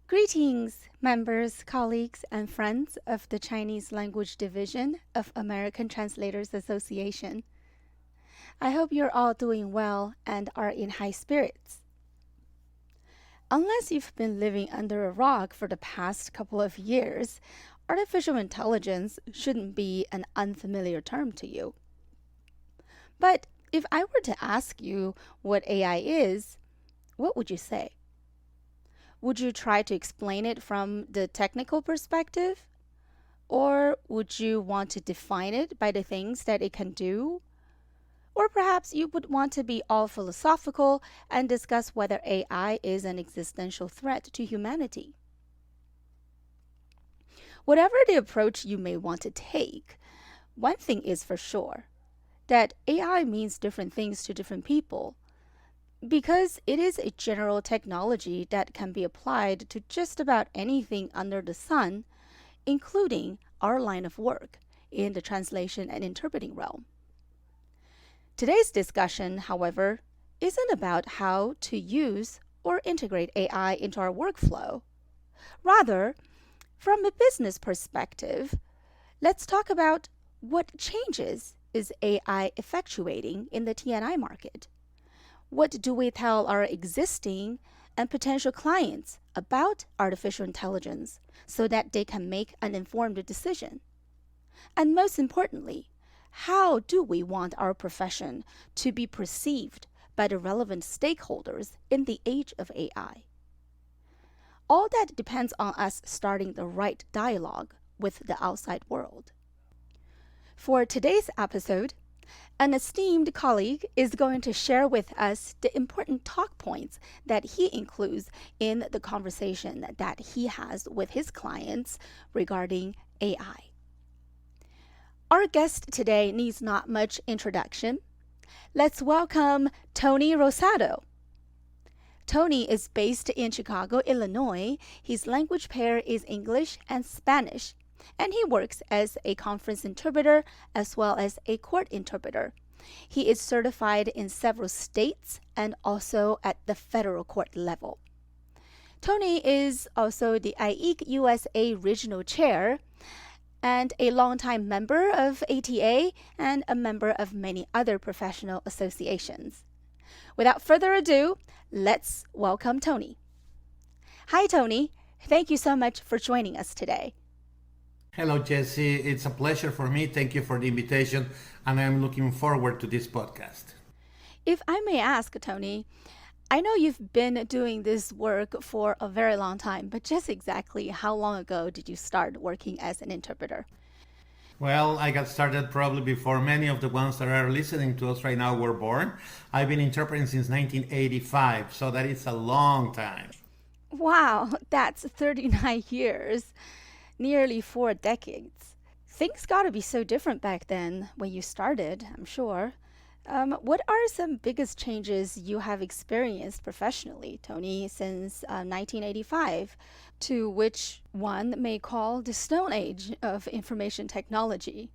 Greetings, members, colleagues, and friends of the Chinese Language Division of American Translators Association. I hope you're all doing well and are in high spirits. Unless you've been living under a rock for the past couple of years, artificial intelligence shouldn't be an unfamiliar term to you. But if I were to ask you what AI is, what would you say? Would you try to explain it from the technical perspective? Or would you want to define it by the things that it can do? Or perhaps you would want to be all philosophical and discuss whether AI is an existential threat to humanity. Whatever the approach you may want to take, one thing is for sure, that AI means different things to different people, because it is a general technology that can be applied to just about anything under the sun, including our line of work in the translation and interpreting realm. Today's discussion, however, isn't about how to use or integrate AI into our workflow. Rather, from a business perspective, let's talk about what changes is AI effectuating in the T&I market. What do we tell our existing and potential clients about artificial intelligence so that they can make an informed decision? And most importantly, how do we want our profession to be perceived by the relevant stakeholders in the age of AI? All that depends on us starting the right dialogue with the outside world. For today's episode, an esteemed colleague is going to share with us the important talk points that he includes in the conversation that he has with his clients regarding AI. Our guest today needs not much introduction. Let's welcome Tony Rosado. Tony is based in Chicago, Illinois. His language pair is English and Spanish, and he works as a conference interpreter as well as a court interpreter. He is certified in several states and also at the federal court level. Tony is also the IEC USA Regional Chair and a longtime member of ATA and a member of many other professional associations. Without further ado, let's welcome Tony. Hi, Tony. Thank you so much for joining us today. Hello, Jessie. It's a pleasure for me. Thank you for the invitation, and I'm looking forward to this podcast. If I may ask, Tony, I know you've been doing this work for a very long time, but just exactly how long ago did you start working as an interpreter? Well, I got started probably before many of the ones that are listening to us right now were born. I've been interpreting since 1985, so that is a long time. Wow, that's 39 years, nearly 4 decades. Things got to be so different back then when you started, I'm sure. What are some biggest changes you have experienced professionally, Tony, since 1985, to which one may call the Stone Age of information technology?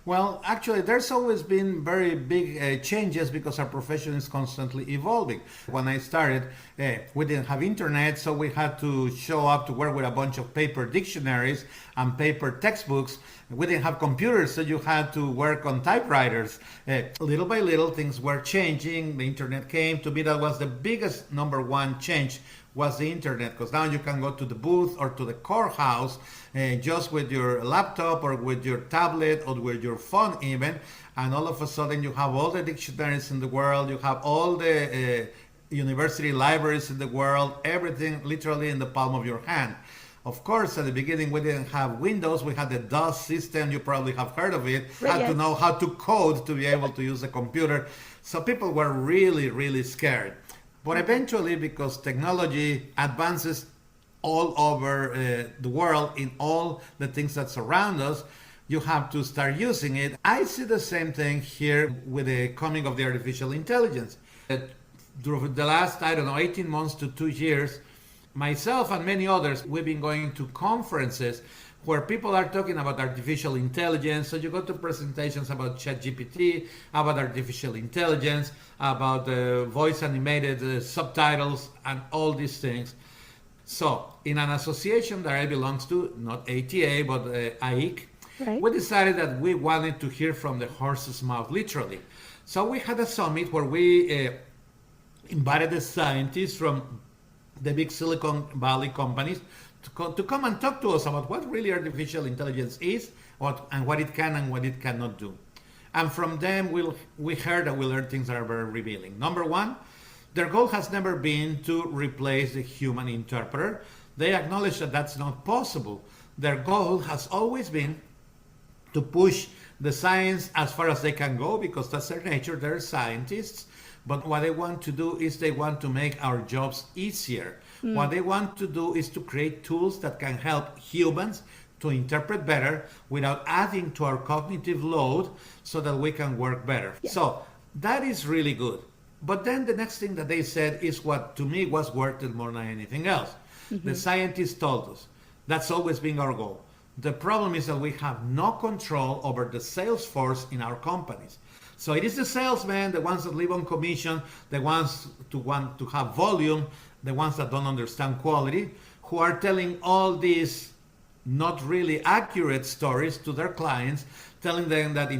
Well, actually, there's always been very big changes because our profession is constantly evolving. When I started, we didn't have internet, so we had to show up to work with a bunch of paper dictionaries and paper textbooks. We didn't have computers, so you had to work on typewriters. Little by little, things were changing. The internet came. To me, that was the biggest number one change was the internet, because now you can go to the booth or to the courthouse just with your laptop or with your tablet or with your phone even, and all of a sudden you have all the dictionaries in the world, you have all the university libraries in the world, everything literally in the palm of your hand. Of course, at the beginning, we didn't have Windows. We had the DOS system. You probably have heard of it. Right, Had yes. to know how to code to be able to use a computer. So people were really, really scared. But eventually, because technology advances all over the world in all the things that surround us, you have to start using it. I see the same thing here with the coming of the artificial intelligence. Through the last, 18 months to 2 years, myself and many others, we've been going to conferences where people are talking about artificial intelligence. So you go to presentations about ChatGPT, about artificial intelligence, about voice animated subtitles, and all these things. So, in an association that I belongs to, not ATA, but AIC, Right. we decided that we wanted to hear from the horse's mouth, literally. So we had a summit where we invited the scientists from the big Silicon Valley companies to come and talk to us about what really artificial intelligence is, and what it can and what it cannot do. And from them, we heard and we learned things that are very revealing. Number one, their goal has never been to replace the human interpreter. They acknowledge that that's not possible. Their goal has always been to push the science as far as they can go, because that's their nature. They're scientists. But what they want to do is they want to make our jobs easier. What they want to do is to create tools that can help humans to interpret better without adding to our cognitive load, so that we can work better. Yes. So that is really good. But then the next thing that they said is what to me was worth it more than anything else. The scientists told us that's always been our goal. The problem is that we have no control over the sales force in our companies. So it is the salesmen, the ones that live on commission, the ones to want to have volume, the ones that don't understand quality, who are telling all these not really accurate stories to their clients, telling them that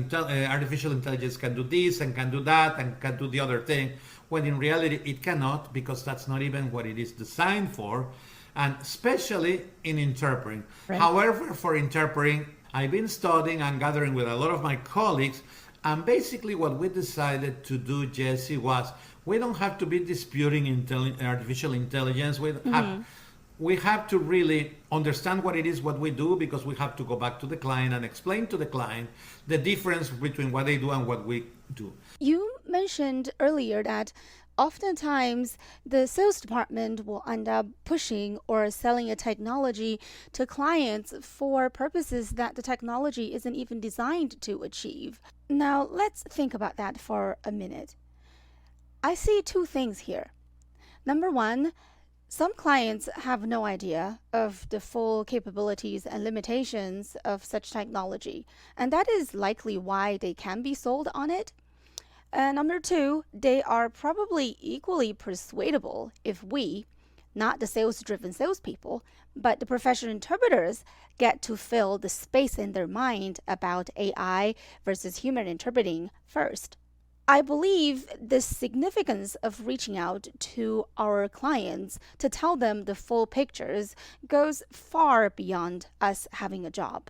artificial intelligence can do this and can do that and can do the other thing, when in reality it cannot, because that's not even what it is designed for, and especially in interpreting. Right. However, for interpreting, I've been studying and gathering with a lot of my colleagues, and basically what we decided to do, Jessie, was we don't have to be disputing artificial intelligence. We have to really understand what it is, what we do, because we have to go back to the client and explain to the client the difference between what they do and what we do. You mentioned earlier that oftentimes the sales department will end up pushing or selling a technology to clients for purposes that the technology isn't even designed to achieve. Now, let's think about that for a minute. I see two things here. Number one, some clients have no idea of the full capabilities and limitations of such technology, and that is likely why they can be sold on it. And number two, they are probably equally persuadable if we, not the sales-driven salespeople, but the professional interpreters, get to fill the space in their mind about AI versus human interpreting first. I believe the significance of reaching out to our clients to tell them the full pictures goes far beyond us having a job.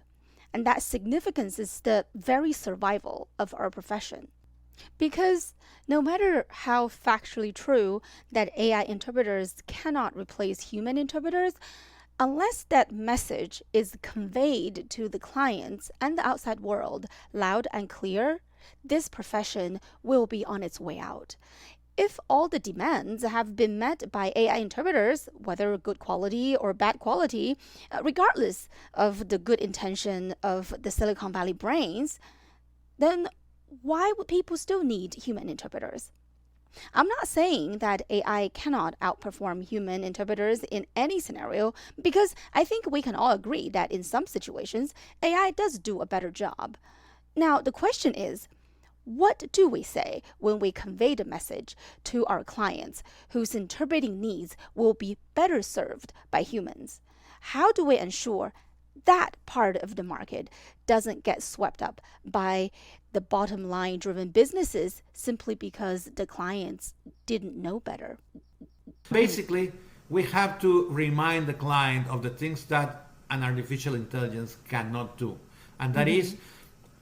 And that significance is the very survival of our profession. Because no matter how factually true that AI interpreters cannot replace human interpreters, unless that message is conveyed to the clients and the outside world loud and clear, this profession will be on its way out. If all the demands have been met by AI interpreters, whether good quality or bad quality, regardless of the good intention of the Silicon Valley brains, then why would people still need human interpreters? I'm not saying that AI cannot outperform human interpreters in any scenario, because I think we can all agree that in some situations, AI does do a better job. Now, the question is, what do we say when we convey the message to our clients whose interpreting needs will be better served by humans? How do we ensure that part of the market doesn't get swept up by the bottom line driven businesses simply because the clients didn't know better? Basically, we have to remind the client of the things that an artificial intelligence cannot do. And that is,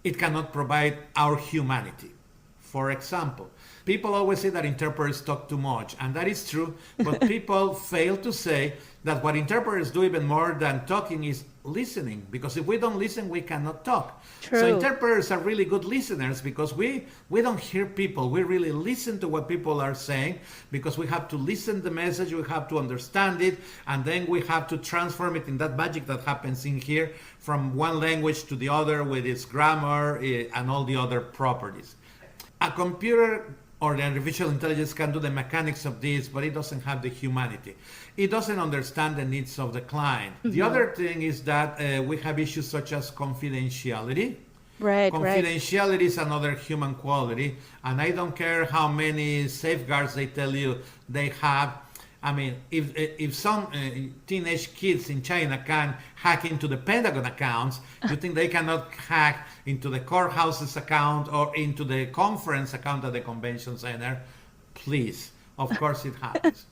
it cannot provide our humanity. For example, people always say that interpreters talk too much, and that is true, but people fail to say that what interpreters do even more than talking is listening, because if we don't listen, we cannot talk. True. So interpreters are really good listeners, because we don't hear people. We really listen to what people are saying, because we have to listen the message, we have to understand it, and then we have to transform it in that magic that happens in here from one language to the other with its grammar and all the other properties. A computer or the artificial intelligence can do the mechanics of this, but it doesn't have the humanity. It doesn't understand the needs of the client. The other thing is that we have issues such as confidentiality. Right. Confidentiality is another human quality, and I don't care how many safeguards they tell you they have. I mean, if some teenage kids in China can hack into the Pentagon accounts, you think they cannot hack into the courthouse's account or into the conference account at the convention center? Please, of course it happens.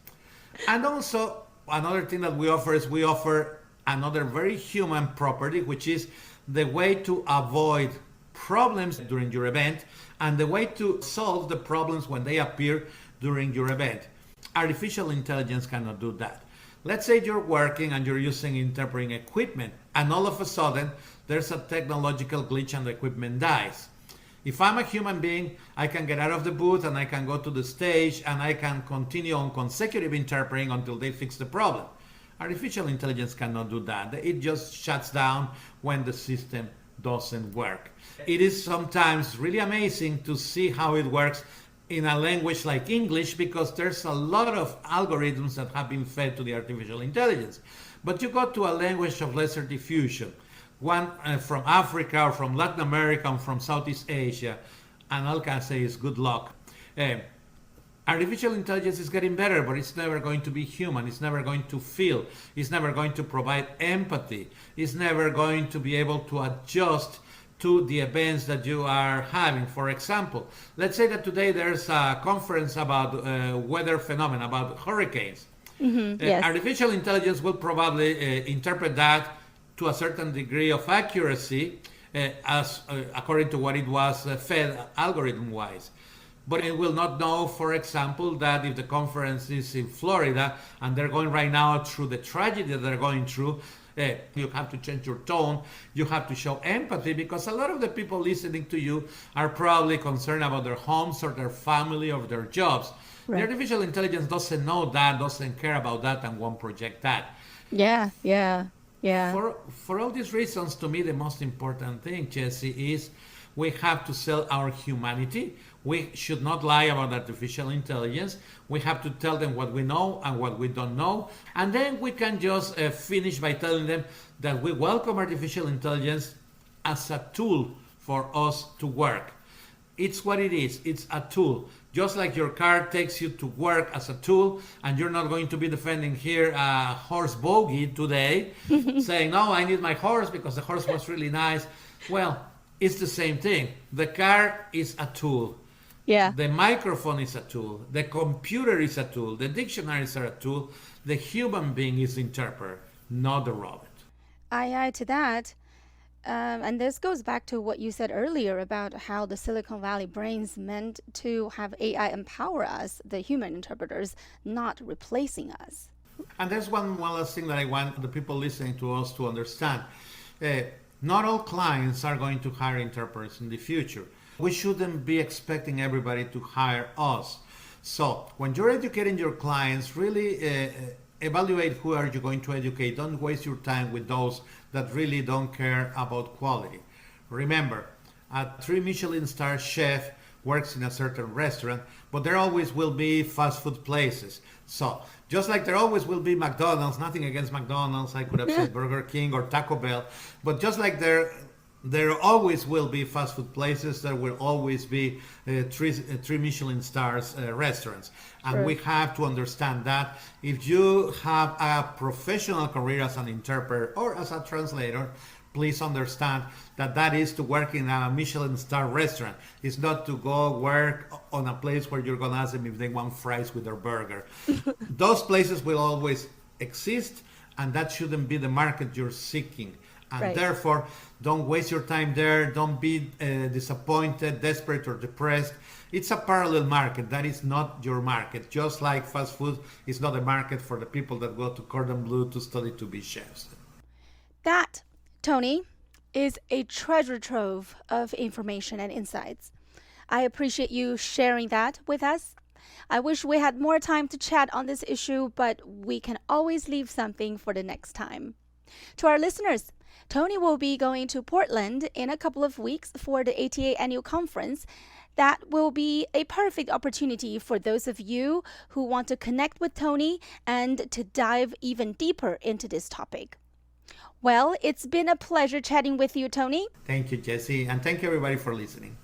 And also, another thing that we offer is we offer another very human property, which is the way to avoid problems during your event and the way to solve the problems when they appear during your event. Artificial intelligence cannot do that. Let's say you're working and you're using interpreting equipment, and all of a sudden there's a technological glitch and the equipment dies. If I'm a human being, I can get out of the booth and I can go to the stage and I can continue on consecutive interpreting until they fix the problem. Artificial intelligence cannot do that. It just shuts down when the system doesn't work. It is sometimes really amazing to see how it works in a language like English, because there's a lot of algorithms that have been fed to the artificial intelligence. But you go to a language of lesser diffusion, one from Africa or from Latin America or from Southeast Asia, and all I can say is good luck. Artificial intelligence is getting better, but it's never going to be human. It's never going to feel. It's never going to provide empathy. It's never going to be able to adjust to the events that you are having. For example, let's say that today there's a conference about weather phenomena, about hurricanes. Yes. Artificial intelligence will probably interpret that to a certain degree of accuracy, as according to what it was fed algorithm-wise. But it will not know, for example, that if the conference is in Florida and they're going right now through the tragedy that they're going through, you have to change your tone, you have to show empathy, because a lot of the people listening to you are probably concerned about their homes or their family or their jobs. Right. The artificial intelligence doesn't know that, doesn't care about that, and won't project that. Yeah. For all these reasons, to me, the most important thing, Jessie, is we have to sell our humanity. We should not lie about artificial intelligence. We have to tell them what we know and what we don't know. And then we can just finish by telling them that we welcome artificial intelligence as a tool for us to work. It's what it is. It's a tool. Just like your car takes you to work as a tool, and you're not going to be defending here a horse bogey today, saying, no, I need my horse because the horse was really nice. Well, it's the same thing. The car is a tool. Yeah. The microphone is a tool. The computer is a tool. The dictionaries are a tool. The human being is the interpreter, not the robot. Aye to that. And this goes back to what you said earlier about how the Silicon Valley brains meant to have AI empower us, the human interpreters, not replacing us. And there's one last thing that I want the people listening to us to understand. Not all clients are going to hire interpreters in the future. We shouldn't be expecting everybody to hire us. So when you're educating your clients, really evaluate who are you going to educate. Don't waste your time with those that really don't care about quality. Remember, a 3 Michelin star chef works in a certain restaurant, but there always will be fast food places. So just like there always will be McDonald's, nothing against McDonald's, I could have said Burger King or Taco Bell, but just like there always will be fast food places, there will always be three Michelin stars restaurants. And Sure. we have to understand that if you have a professional career as an interpreter or as a translator, please understand that that is to work in a Michelin star restaurant. It's not to go work on a place where you're going to ask them if they want fries with their burger. Those places will always exist, and that shouldn't be the market you're seeking. And Right. therefore, don't waste your time there. Don't be disappointed, desperate, or depressed. It's a parallel market. That is not your market. Just like fast food is not a market for the people that go to Cordon Bleu to study to be chefs. That, Tony, is a treasure trove of information and insights. I appreciate you sharing that with us. I wish we had more time to chat on this issue, but we can always leave something for the next time. To our listeners, Tony will be going to Portland in a couple of weeks for the ATA annual conference. That will be a perfect opportunity for those of you who want to connect with Tony and to dive even deeper into this topic. Well, it's been a pleasure chatting with you, Tony. Thank you, Jessie. And thank you, everybody, for listening.